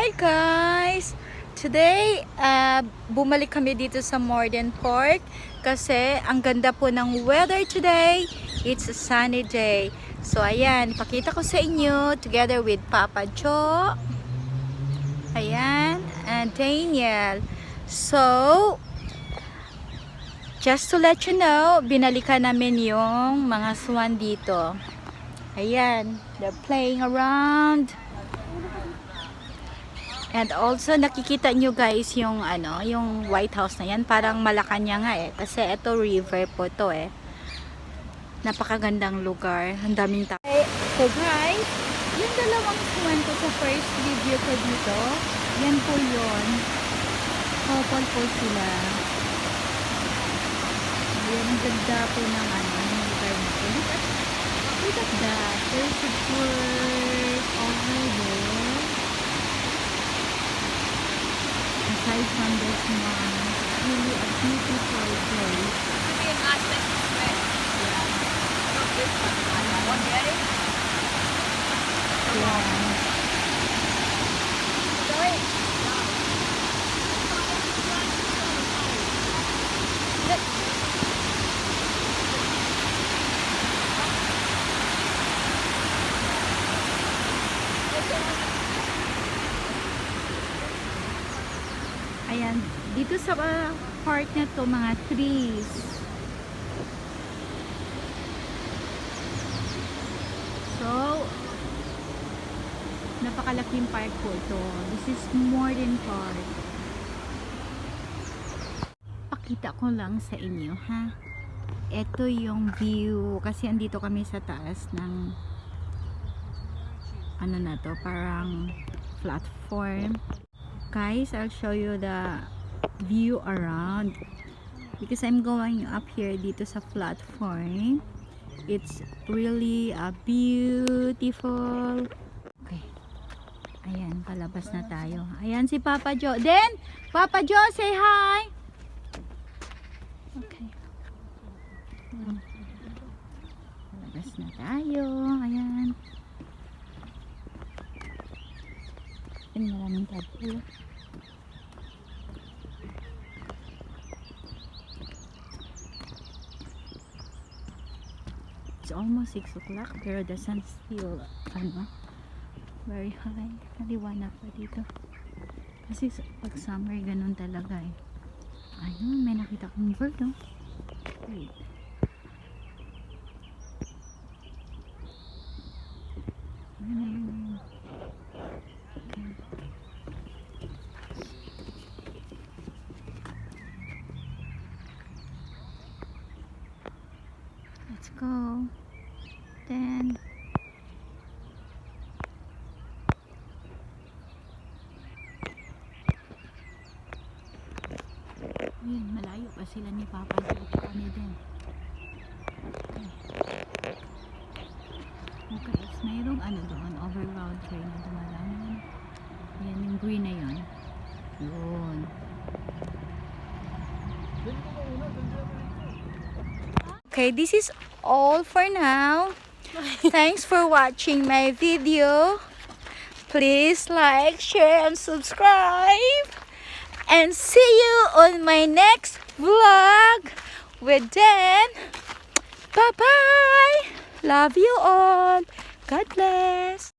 Hi guys! Today, bumalik kami dito sa Morden Park kasi ang ganda po ng weather today. It's a sunny day. So ayan, pakita ko sa inyo together with Papa Joe. Ayan, and Daniel. So, just to let you know, binalikan namin yung mga swan dito. Ayan, they're playing around. And also nakikita nyo guys yung yung White House na yan, parang Malacanang nga kasi ito river po to Napakagandang lugar, ang daming tao. So guys, yung dalawang swan ko sa first video ko dito, yan po yun. Couple po sila. Yan ang ganda po ng ng lugar na po. Look at that. There's a bird over there. Aside from this one, it's really a beautiful place. Ayan, dito sa part na to, mga trees. So, napakalaking park po ito. This is Morden Park. Pakita ko lang sa inyo, ha? Ito yung view. Kasi andito kami sa taas ng ano na to, parang platform. Guys, I'll show you the view around because I'm going up here dito sa platform. It's really a beautiful. Okay. Ayan, palabas na tayo. Ayan si Papa Joe. Then, Papa Joe, say hi. Okay. Palabas na tayo. Ayan. Ayan, maraming tabo. It's almost 6 o'clock pero the sun's still very high. Naliwanag pa dito. Kasi pag summer ganun talaga Ayun, may nakita kong bird Wait. Okay. Let's go. Then yun, malayo pa sila ni Papa dito kami din. Okay, mayroong doon, overground train na dumadaan. Yan yung green na yun. Yun. Okay, this is all for now. Thanks for watching my video. Please like, share, and subscribe. And see you on my next vlog with Dan. Bye-bye. Love you all. God bless.